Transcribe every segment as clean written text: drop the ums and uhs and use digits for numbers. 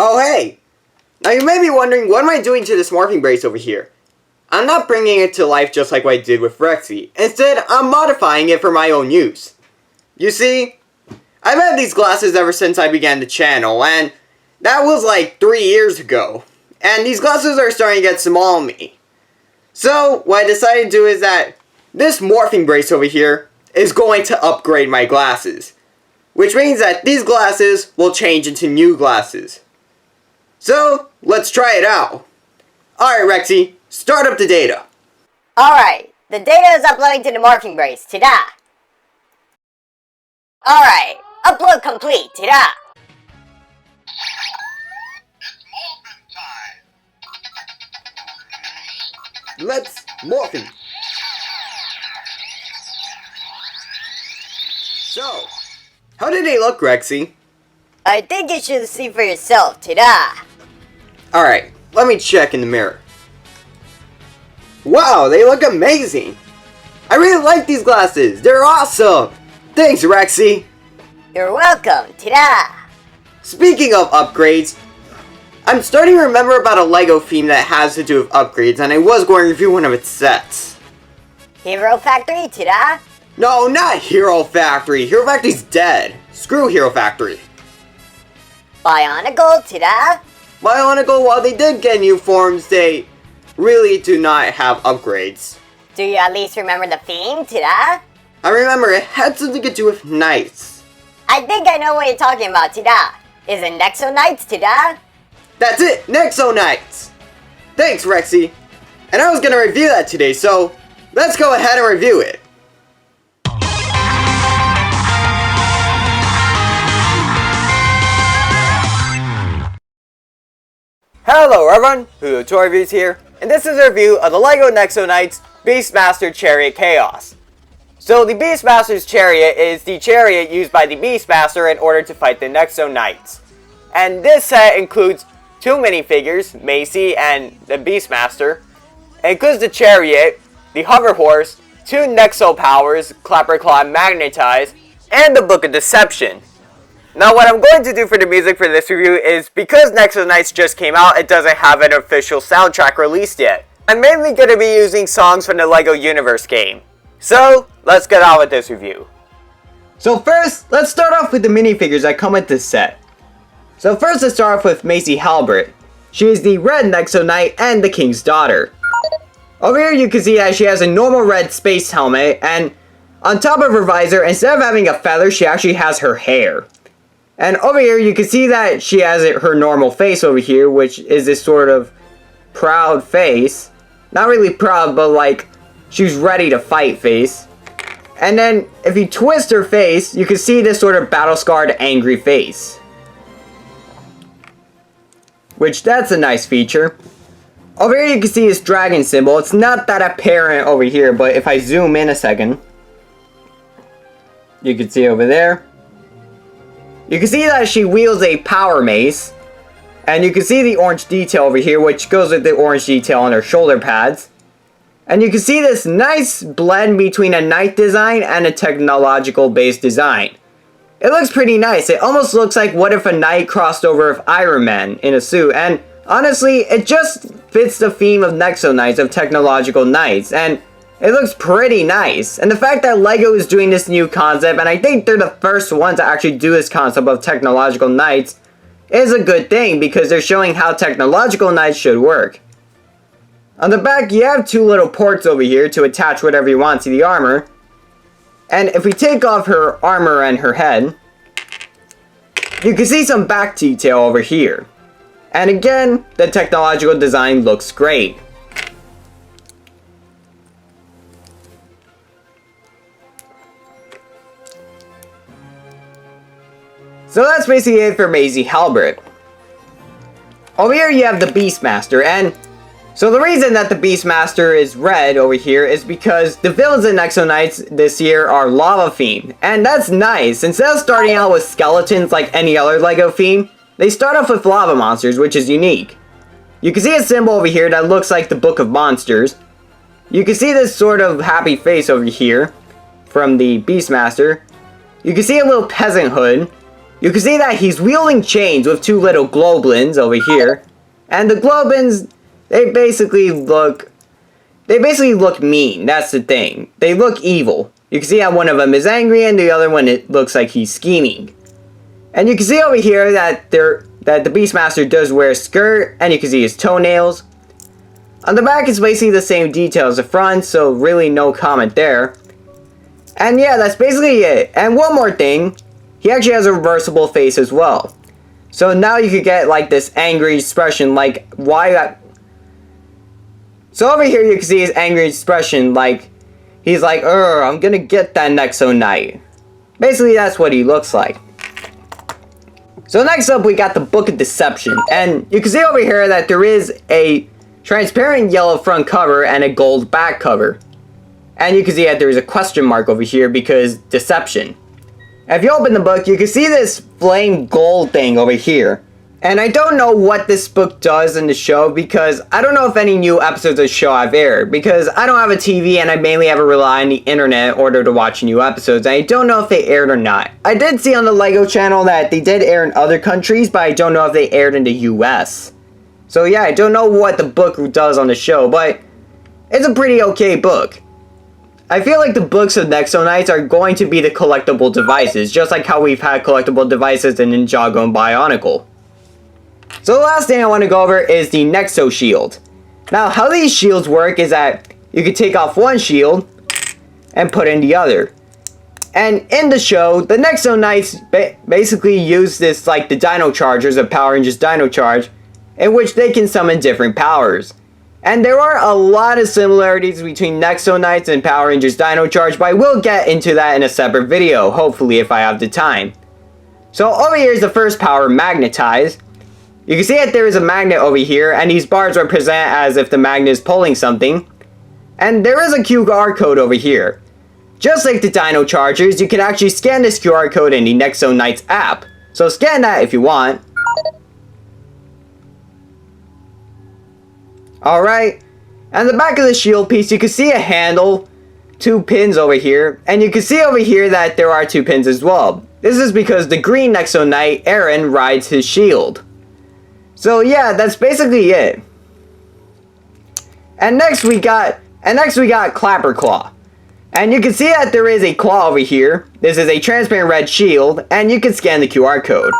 Oh hey! Now you may be wondering, what am I doing to this morphing brace over here? I'm not bringing it to life just like what I did with Rexy. Instead, I'm modifying it for my own use. You see, I've had these glasses ever since I began the channel, and that was like 3 years ago. And these glasses are starting to get small on me. So, what I decided to do is that this morphing brace over here is going to upgrade my glasses. Which means that these glasses will change into new glasses. So, let's try it out. Alright Rexy, start up the data. Alright, the data is uploading to the morphing brace, ta-da! Alright, upload complete, ta-da! It's morphin' time! Let's morph him. So, how did they look, Rexy? I think you should see for yourself, ta-da! Alright, let me check in the mirror. Wow, they look amazing! I really like these glasses, they're awesome! Thanks, Rexy! You're welcome, ta-da! Speaking of upgrades, I'm starting to remember about a LEGO theme that has to do with upgrades, and I was going to review one of its sets. Hero Factory, ta-da! No, not Hero Factory! Hero Factory's dead! Screw Hero Factory! Bionicle, ta-da! Bionicle, while they did get new forms, they really do not have upgrades. Do you at least remember the theme, ta-da? I remember it had something to do with knights. I think I know what you're talking about, ta-da! Is it Nexo Knights, ta-da? That's it! Nexo Knights! Thanks, Rexy. And I was gonna review that today, so let's go ahead and review it. Hello everyone, Hulu Toy Reviews here, and this is a review of the LEGO Nexo Knights Beastmaster Chariot Chaos. So the Beastmaster's Chariot is the chariot used by the Beastmaster in order to fight the Nexo Knights. And this set includes 2 minifigures, Macy and the Beastmaster. It includes the chariot, the hover horse, 2 Nexo powers, Clapper Claw and Magnetize, and the Book of Deception. Now what I'm going to do for the music for this review is, because Nexo Knights just came out, it doesn't have an official soundtrack released yet. I'm mainly going to be using songs from the LEGO Universe game. So, let's get on with this review. So first, let's start off with the minifigures that come with this set. So first let's start off with Macy Halbert. She is the red Nexo Knight and the King's daughter. Over here you can see that she has a normal red space helmet, and on top of her visor, instead of having a feather, she actually has her hair. And over here you can see that she has her normal face over here, which is this sort of proud face. Not really proud, but like she's ready to fight face. And then if you twist her face, you can see this sort of battle-scarred angry face. Which, that's a nice feature. Over here you can see this dragon symbol. It's not that apparent over here, but if I zoom in a second, you can see over there. You can see that she wields a power mace. And you can see the orange detail over here, which goes with the orange detail on her shoulder pads. And you can see this nice blend between a knight design and a technological based design. It looks pretty nice. It almost looks like what if a knight crossed over with Iron Man in a suit. And honestly, it just fits the theme of Nexo Knights, of technological knights. And it looks pretty nice. And the fact that LEGO is doing this new concept, and I think they're the first ones to actually do this concept of technological knights, is a good thing, because they're showing how technological knights should work. On the back, you have 2 little ports over here to attach whatever you want to the armor. And if we take off her armor and her head, you can see some back detail over here. And again, the technological design looks great. So that's basically it for Macy Halbert. Over here you have the Beastmaster, and so the reason that the Beastmaster is red over here is because the villains in Nexo Knights this year are lava themed. And that's nice. Instead of starting out with skeletons like any other LEGO theme, they start off with lava monsters, which is unique. You can see a symbol over here that looks like the Book of Monsters. You can see this sort of happy face over here from the Beastmaster. You can see a little peasant hood. you can see that he's wielding chains with two little globulins over here. And the globulins, they basically look mean. That's the thing. They look evil. You can see how one of them is angry and the other one, it looks like he's scheming. And you can see over here that the Beastmaster does wear a skirt, and you can see his toenails. On the back, it's basically the same detail as the front, so really no comment there. And yeah, that's basically it. And one more thing, he actually has a reversible face as well. So now you could get like this angry expression, like so over here you can see his angry expression, like he's like, I'm gonna get that Nexo Knight. Basically, that's what he looks like. So next up, we got the Book of Deception. And you can see over here that there is a transparent yellow front cover and a gold back cover. And you can see that there is a question mark over here because deception. And if you open the book, you can see this flame gold thing over here. And I don't know what this book does in the show because I don't know if any new episodes of the show have aired, because I don't have a TV and I mainly have to rely on the internet in order to watch new episodes, and I don't know if they aired or not. I did see on the LEGO channel that they did air in other countries, but I don't know if they aired in the US. So yeah, I don't know what the book does on the show, but it's a pretty okay book. I feel like the books of Nexo Knights are going to be the collectible devices, just like how we've had collectible devices in Ninjago and Bionicle. So the last thing I want to go over is the Nexo shield. Now, how these shields work is that you can take off one shield and put in the other. And in the show, the Nexo Knights basically use this like the Dino Chargers of Power Rangers Dino Charge, in which they can summon different powers. And there are a lot of similarities between Nexo Knights and Power Rangers Dino Charge, but I will get into that in a separate video, hopefully if I have the time. So over here is the first power, Magnetize. You can see that there is a magnet over here, and these bars represent as if the magnet is pulling something. And there is a QR code over here. Just like the Dino Chargers, you can actually scan this QR code in the Nexo Knights app. So scan that if you want. Alright, and the back of the shield piece, you can see a handle, two pins over here, and you can see over here that there are two pins as well. This is because the green Nexo Knight, Aaron, rides his shield. So yeah, that's basically it. And next we got Clapper Claw. And you can see that there is a claw over here. This is a transparent red shield, and you can scan the QR code.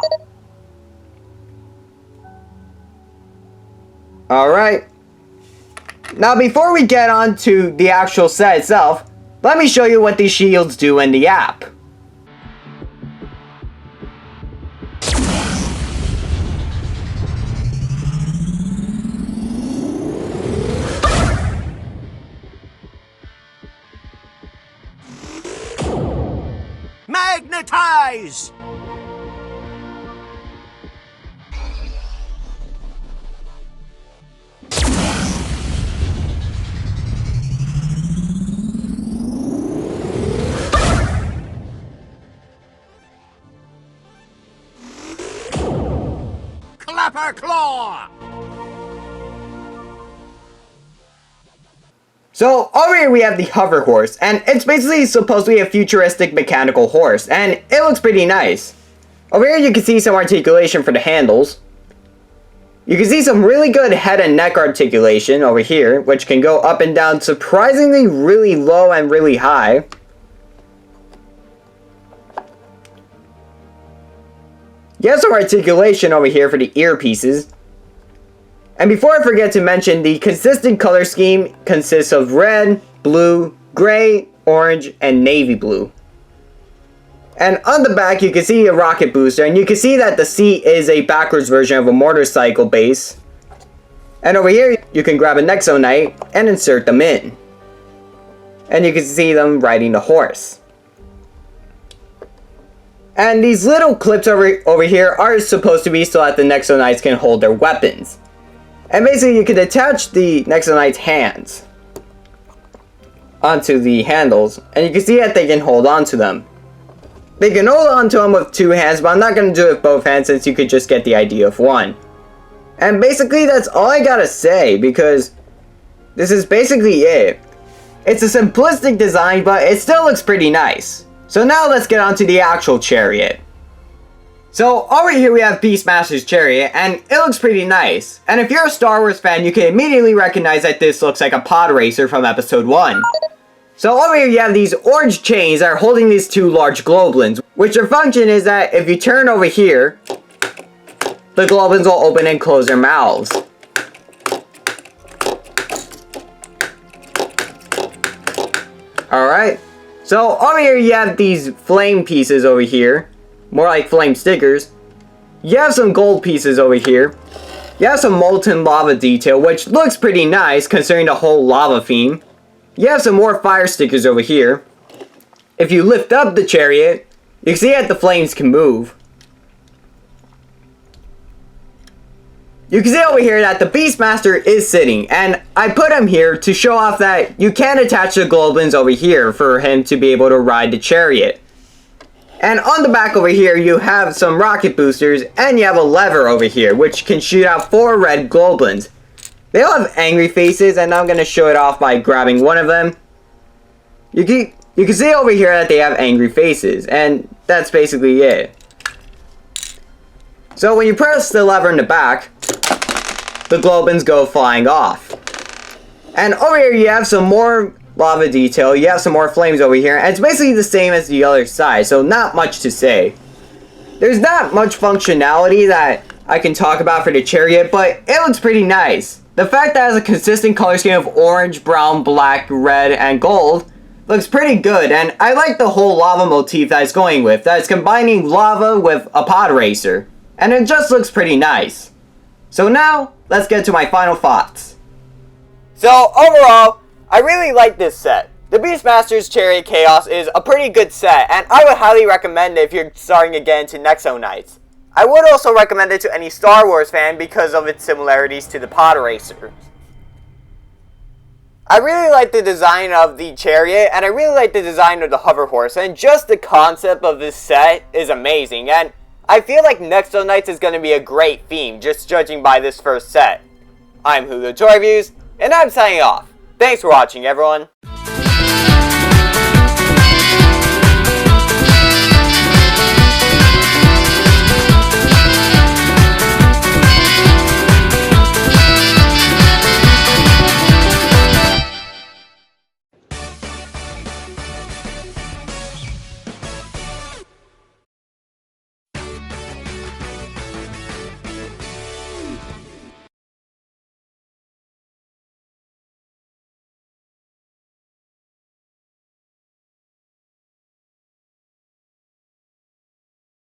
Alright. Now before we get on to the actual set itself, let me show you what these shields do in the app. Magnetize! Clapper Claw! So over here we have the hover horse, and it's basically supposed to be a futuristic mechanical horse, and it looks pretty nice. Over here you can see some articulation for the handles. You can see some really good head and neck articulation over here, which can go up and down surprisingly really low and really high. You have some articulation over here for the earpieces. And before I forget to mention, the consistent color scheme consists of red, blue, gray, orange, and navy blue. And on the back you can see a rocket booster, and you can see that the seat is a backwards version of a motorcycle base. And over here you can grab a Nexo Knight and insert them in. And you can see them riding the horse. And these little clips over here are supposed to be so that the Nexo Knights can hold their weapons. And basically you can attach the Nexo Knight's hands onto the handles, and you can see that they can hold on to them. They can hold on to them with two hands, but I'm not going to do it with both hands since you could just get the idea of one. And basically that's all I gotta say, because this is basically it. It's a simplistic design, but it still looks pretty nice. So now let's get on to the actual chariot. So over here we have Beastmaster's Chariot, and it looks pretty nice. And if you're a Star Wars fan, you can immediately recognize that this looks like a pod racer from episode 1. So over here you have these orange chains that are holding these two large globulins, which their function is that if you turn over here, the globulins will open and close their mouths. Alright, so over here you have these flame pieces over here. More like flame stickers. You have some gold pieces over here. You have some molten lava detail, which looks pretty nice considering the whole lava theme. You have some more fire stickers over here. If you lift up the chariot, you can see that the flames can move. You can see over here that the Beastmaster is sitting, and I put him here to show off that you can attach the globulins over here for him to be able to ride the chariot. And on the back over here, you have some rocket boosters, and you have a lever over here, which can shoot out 4 red globulins. They all have angry faces, and I'm going to show it off by grabbing one of them. You can see over here that they have angry faces, and that's basically it. So when you press the lever in the back, the globulins go flying off. And over here you have some more lava detail, you have some more flames over here, and it's basically the same as the other side, so not much to say. There's not much functionality that I can talk about for the chariot, but it looks pretty nice. The fact that it has a consistent color scheme of orange, brown, black, red, and gold looks pretty good, and I like the whole lava motif that it's going with, that it's combining lava with a pod racer, and it just looks pretty nice. So now, let's get to my final thoughts. So overall, I really like this set. The Beastmaster's Chariot Chaos is a pretty good set, and I would highly recommend it if you're starting again to Nexo Knights. I would also recommend it to any Star Wars fan because of its similarities to the pod racers. I really like the design of the chariot, and I really like the design of the hover horse, and just the concept of this set is amazing, and I feel like Nexo Knights is going to be a great theme, just judging by this first set. I'm Hulu Toy Reviews, and I'm signing off. Thanks for watching, everyone.